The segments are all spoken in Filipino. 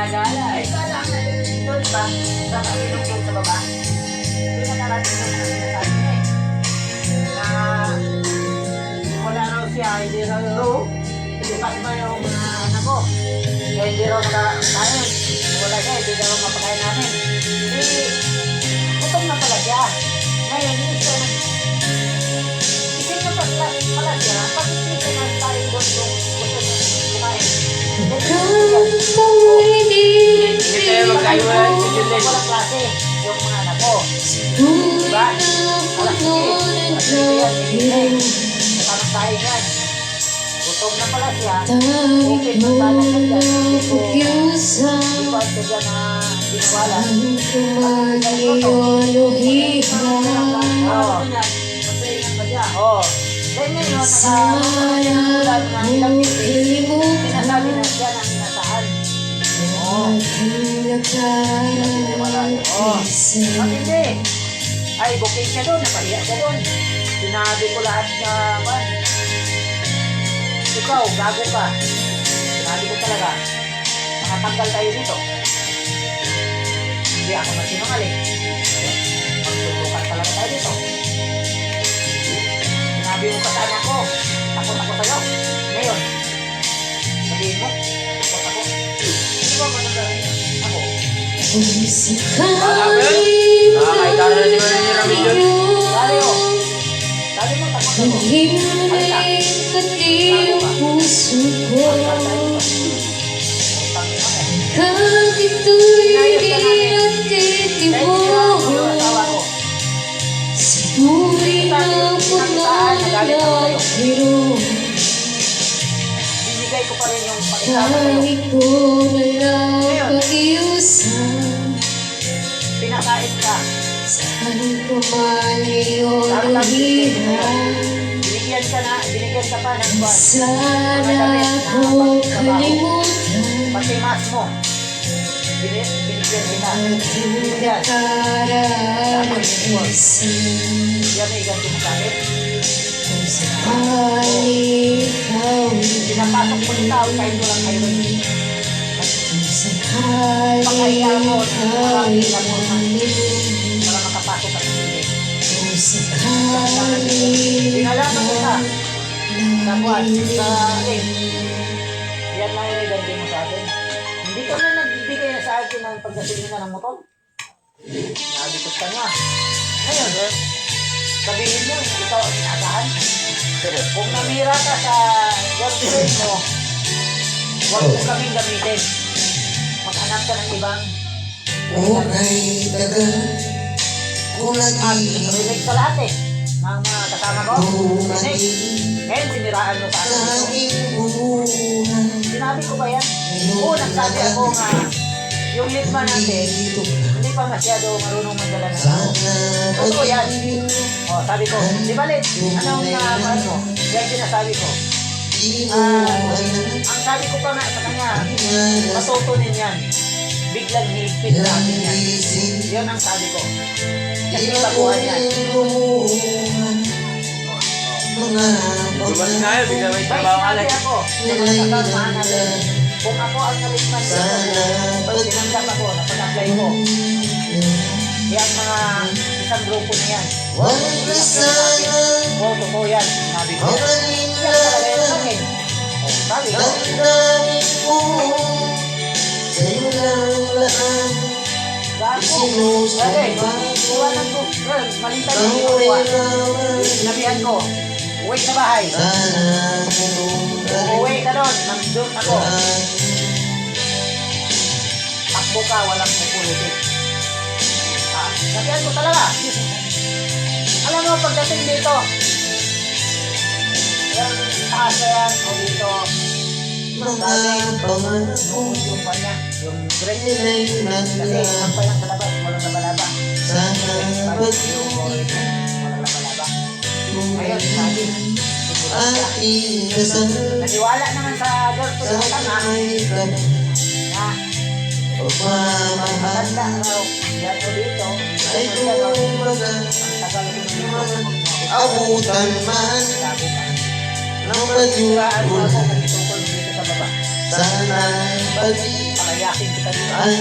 gala eh. Gala nga doon ba? Sa kabilog doon sa baba. Doon na narating doon na sinasabi niya eh. Na wala raw siya, hindi raw ilipas ba yung mga anak ko. Kaya hindi raw makakain. Wala siya, hindi raw mapakain namin. Hindi, gutom na pala siya. Ngayon, hindi siya isip na pala siya, pag hindi siya nagtayo doon yung gusto niya kumain. Hindi tayo magkaiwala sa Julen. Walang klase yung mga anak ko. Diba? Alas yan, hinihintay. Kasama tayo yan. Gutom na pala siya. Okay, magpala siya dyan. Hindi ko at siya dyan na binawala. Oo. Then ngayon, nakakulan na ilang piti. Sinasabi na siya ng inasaan. Oo. At hindi. Ay, booking siya doon. Napahiya siya doon. Sinabi ko lahat na, ikaw, gago ka. Sinabi ko talaga, makatanggal tayo dito. Hindi ako magsinungaling. Magsusukan talaga tayo dito. Sinabi mo pa sa anak ko, takot ako sa'yo. Ngayon, sabihin mo, takot ako. Hindi ba magandang ako? Wala ba yun? Nakakaitara na di ba na ni Ramil yun? Sabi mo, takot ako. Binigay ko pa rin yung pakisama sa'yo. Pinakain ka. Binigyan ka pa ng buwan. Pati mas mo. Binigyan kita. Binigyan. Yan ay ganito mo sa akin. Pinapasok mo ng tao kahit walang kayo. Pagkaya mo, pagkaya mo para makapasok ka sa hindi. Pinalaman ko ka sa buwan, sa akin. Yan lang yung ganito mo sa akin. Hindi ka na nagbibigay na sa akin ng pagdating na ng motor. Nabikot ka niya. Ngayon, sabihin mo, ikaw ang inaasahan. Kung namira ka sa girlfriend mo, huwag mo kaming gamitin. Maghanap ka ng ibang Okay, tagal ko lagi relate sa lahat eh. Ng mga kasama ko. Relate. Ngayon, siniraan mo sa akin. laging bubuhan. Sinabi ko ba yan? Oo, nagsabi ako nga yung litma natin, hindi pa masyado marunong magdala ng tao. Totoo yan. O, sabi ko, di ba Lit? Anong paano mo? Yan sinasabi ko. Ang sabi ko pa nga sa kanya, matutunin yan. Biglang hihigpit natin yan. Yun ang sabi ko. Kasi baguhan yan. Lumabas nga yun, bigla may trabaho ka lang. Ako, nakasamahan natin. Kung ako ang nalitman ko, tinanggap ako, napag-apply ko. Yan mga isang grupo na yan. Oo, totoo yan. Sabi ko. Yan talaga yan sa akin. Sabi ko. Gago. Okay. Iwanan ko. Malitay yung ginawa. Sinabihan ko. Uwi sa bahay. Uwi ka doon. Nandun ako. Takbo ka. Walang pupulutin. Sabihan ko talaga. Alam mo, pagdating dito, yung taas na yan, o dito, nungos yung pa niya, yung dress. Kasi ang pa yan sa labas, walang labalaba. Walang labalaba. Ngayon, sabi, naniwala naman sa girlfriend ko tanga, na maganda raw, yan o dito, ang tagal ko naman abutan man ng Siraan mo ako pagjujulan kung itungkol dito sa baba. sana pag Palayasin kita dito. Ang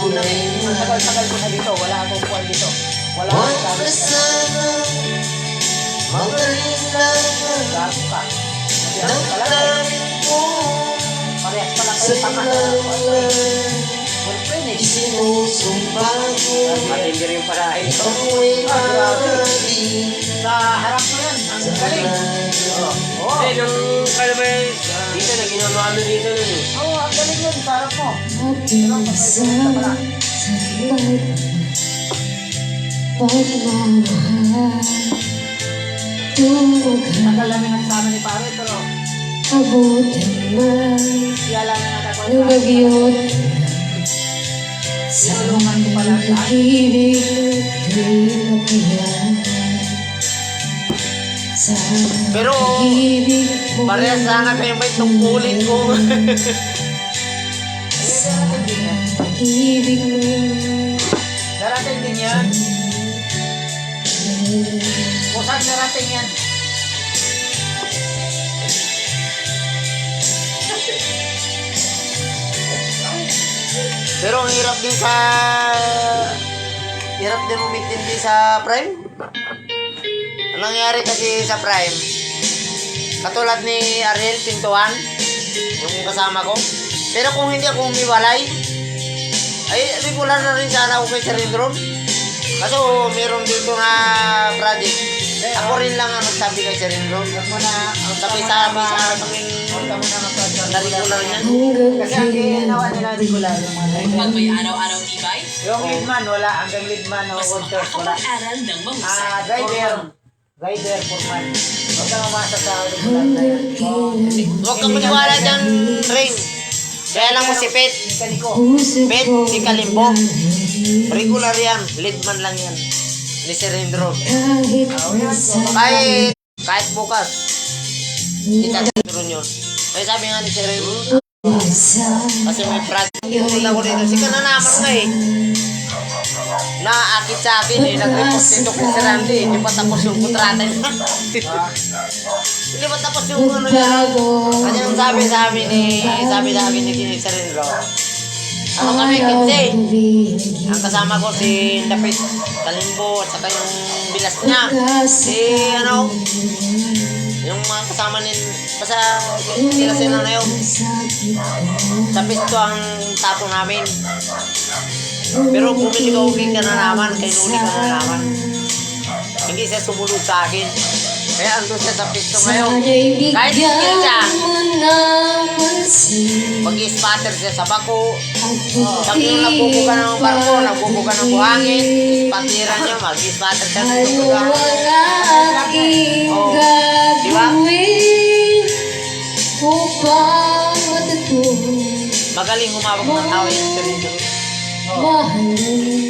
tunay Ang na tagal-tagal ko na dito. Wala akong buwan dito. Wala Huwag akong ka sabi. sana magaling lang Gago ka. Mabiyak Ang ka lang eh. daming ko Parehas pala Sa kayo tanga na. langan Girlfriend eh. Isinusumpa ko Matindi rin pala ito. Ikaw ay magaling Sa harap mo yan. Ang galing. Oo. Kasi nung kalamay, dito na ginawa ano dito nun eh. Oo, ang galing yun. Sa harap mo. Mag-isa sa light pagmamahal Tumagal Tagal namin nagsama ni pare, pero abutin man siya lang ang natagal. ng bagyo't sa pag-ibig di mapiyan sa Pero, pag-ibig mo Parehas sana kayo ba itong ulit ko? pag-ibig mo Darating din yan. Kung saan darating yan. Pero ang hirap din sa... Hirap din umintindi sa Prime. Ang nangyari kasi sa Prime, katulad ni Ariel Pintuan, yung kasama ko. Pero kung hindi ako umiwalay, ay regular na rin sana ako kay Sir Indron. Kaso meron dito na project. Ako rin lang ang nagsabi kay Sir Indron. Huwag mo na. Sabi-sabi sa aming Huwag ka muna mag-podcast. na regular niyan. hanggang Kasi ang ginawa nila regular yung mga Pag may araw-araw tibay, Yung leadman wala. Hanggang leadman o mas contest wala. makakapag-aral ng mahusay. Driver. Rider, foreman. Huwag ka mamasa sa regular na yan. Huwag kang maniwala dyan, Ring. Kaya lang mo si Pet. Mekaniko. Bet, si Kalimbo. Regular yan. Leadman lang yan. Ni Sir Indron. Kahit bukas. Kita Sir Indron yun. Ay sabi nga ni Sir Indron. Kasi may project. Pumunta ko dito. Sika na naman nga eh. Naakit sa akin eh. Nag-report dito kay Sir Andy. Hindi pa tapos yung kontrata niya. Hindi pa tapos yung ano niya. Kasi yung sabi sa amin ni Sir Indron. Ano kami, Kitse? Ang kasama ko si Dapit Kalimbo at saka yung bilas niya. Si ano, yung mga kasama basta sila na yun. Sa pisto ang tapo namin. Pero bumili ka uging ka na naman, kainuli ka na naman. Hindi siya sumunod sa akin. Kaya andun siya sa pisto ngayon. Kahit skill siya, mag-spatter siya sa bako. Sabi yung nagbubuga ng barko, nagbubuga ng buhangin, ispatiran niya, mag-spatter siya sa buga. Oh, di ba? Upang matutunan Magaling humawak ng tao yan sa rin. mahalin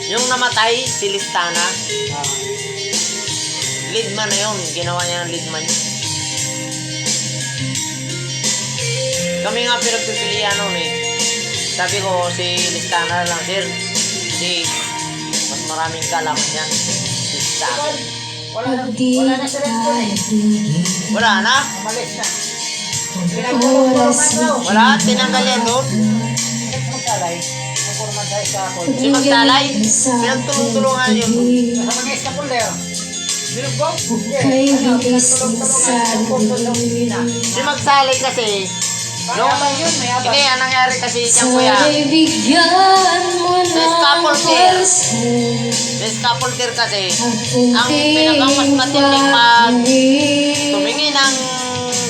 Yung namatay, si Listana, leadman na yun, ginawa niya ng leadman. Kami nga pinagpipilian nun eh. Sabi ko, si Listana lang, sir. Kasi mas maraming kalaman yan. Sa akin. Wala na si Renton eh. Wala na? Umalis na. Pinagpulong-pulungan daw. Wala? Tinanggal yan doon? Next magsalay. Nagpurman tayo sa ako. Si Magtalay? Pinagtulong-tulungan yun. Sa mga eskapuler. Binugbog? Kay bigising sa Si Magsalay kasi, Mayabang yun, mayabang. hindi, ang nangyari kasi siyang kuya, Sana'y bigyan mo Sa ng scaffolder. pansin may scaffolder kasi, ang pinakamas matinding tumingin ang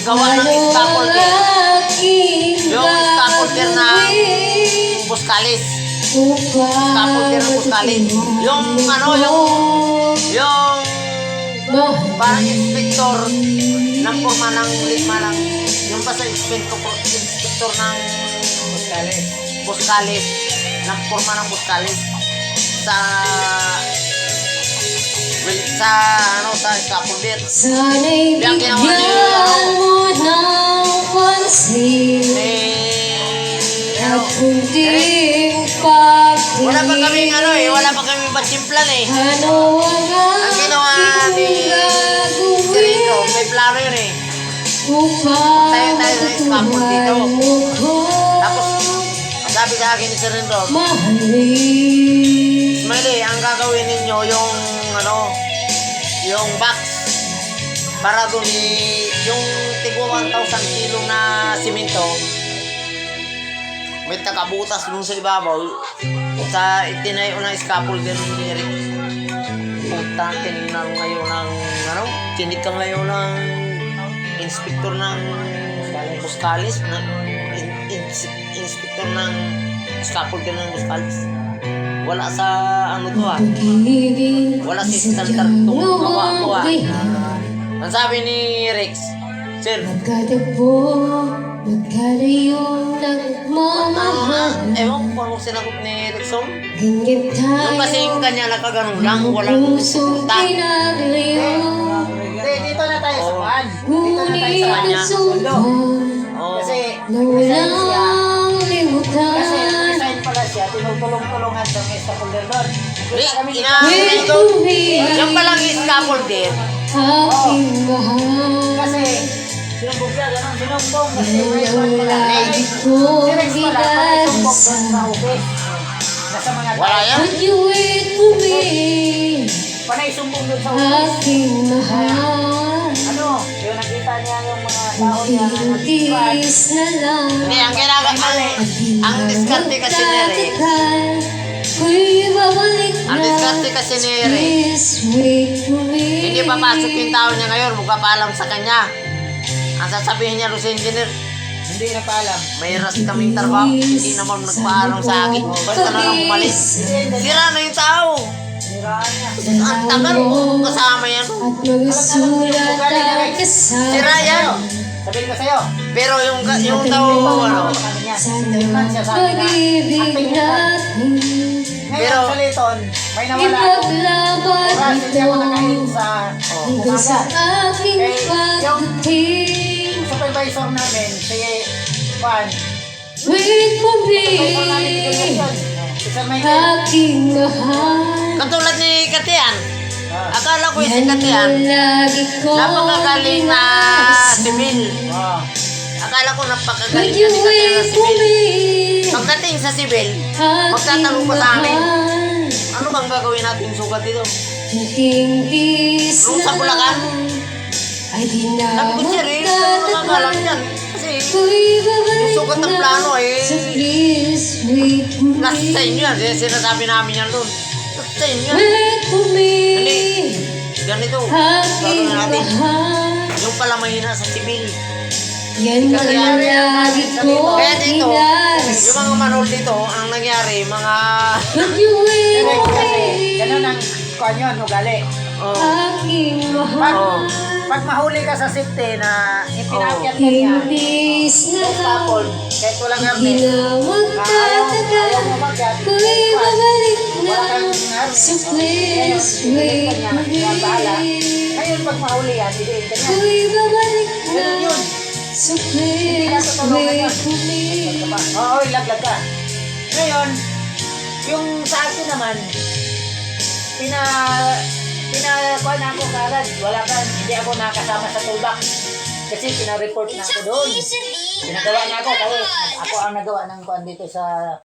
gawa ng scaffolder. Yung scaffolder ng Buskalis. Scaffolder ng Buskalis. Yung ano, yung parang inspektor ng forma ng litma ng yung basta inspektor ng Buskalis ng forma ng Buskalis sa sa scaffolder. Sana'y Yang ginawa niya bigyan mo ng pansin ano, at kunting pagtingin. wala pa kaming wala pa kaming batimplan eh. Ano ang ginawa ni aking Sirino, gagawin may plano yun eh. upang Tayo sa scaffold dito. matutuhan mo ko sabi sa akin ni Sir Enro, mahalin. Smiley, ang gagawin ninyo yung yung box para dun yung tigwa 1,000 kilo na simento may takabutas dun sa ibabaw sa itinayo ng scaffolder ni Eric. Puta, tinignan ngayon ng tinig ka ngayon ng inspector ng Buscalis inspector ng scaffolder ng Buscalis. Wala sa to wala si standard itong gawa. Ang sabi ni Rex, Sir, Magkadabo, magkalayong nagmamahal. ewan ko kung anong sinagot ni Rexon. Ganyan tayo. Yung kasing kanya nakaganon lang, walang Pusong tag. pinaglayo. Hindi, dito na tayo sa pan. Dito na tayo Ngunit sa kanya. ang sumpah Oh. Kasi, na resign siya. walang Kasi limutan. resign pala siya, tinutulong-tulungan sa mga scaffolder doon. Kita kami ni With Yung palang scaffolder, aking mahal. Kasi, sinumbog siya, gano'n, sinumbong. Kasi may Ang pala. lagi Si kong Rex pala, panay sumbong doon sa dinadasan. office. Nasa mga wala yan. Would you wait for me? Panay sumbong doon sa office. Aking mahal. Ano, yung nakita niya yung mga tao niya na nag-iwan. Tiis na lang. Hindi, ang ginagawa, ang diskarte kasi ni Rex, Ku'y babalik na. ang diskarte kasi ni Rex, Please wait for me. hindi papasok yung tao niya ngayon, magpapaalam sa kanya. Ang sasabihin niya doon sa engineer, Hindi na paalam. may ras kaming trabaho, hindi naman nagpaalam sa akin. Basta na lang umalis. Sira na yung tao. Niraan niya. Ang tagal ko kasama yan. At magsulat at kasama. Sira yan. Sabihin ko sa'yo. Pero yung daw, Sabi niya. Sana Tingnan siya sabi na. pag-ibig Acting mo. natin. Ngayon sa Liton, may nawala akong Ipaglaban oras. Hindi ako nakain ito. sa Hanggang sa umaga. aking Eh, pagdating. Yung supervisor namin, si Juan, Wait for supervisor namin ni me. Gilson. Isa may Aking mahal. katulad ni Katian. Ah. Akala ko yung si Yan Katian, ang lagi kong napakagaling na inaasahan. sibil. Oh. Akala ko Would napakagaling you na ni Katian na wait for sibil. me? Pagdating sa sibil, Aking magtatanong pa sa amin, mahal. ano bang gagawin natin sugat dito? Kunting kiss Nung sa na Bulacan? lang ay di na Sabi ko, Sir, ano nakakalam yan? Kasi Ko'y babalik yung sugat ng plano na. eh, So please wait for me. nasa sa inyo yan. Sinasabi namin yan doon. Nasa sa inyo yan. Wait for me. Hindi. Ganito. Aking Gagawin natin. mahal. Yung pala mahina sa sibil. Yan ang lagi kong Kaya dito, yung inaasahan. mga manol dito, ang nangyari, mga... Would you wait Direct for kasi, me? ganun ang kuhan yun, ugali. Oh, Aking Pag, mahal. pag mahuli ka sa safety na ipinakyat ka niya, Tiis na sa lang. tapon, kahit walang Di garnet, na ayaw magtatagal. mo makyat, Ko'y babalik wala na. kang garnet. So please wait for me. Ngayon pag mahuli yan, idiin ka niya. Ko'y babalik na. Ganun yun. So please wait for me. Oo, ilaglag ka. Ngayon, yung sa akin naman, pinakuha na ako kaagad. Wala ka, hindi ako nakasama sa toolbox. Kasi pina-report na ako doon. Pinagawa na ako. Kasi ako ang nagawa ng kuhan dito sa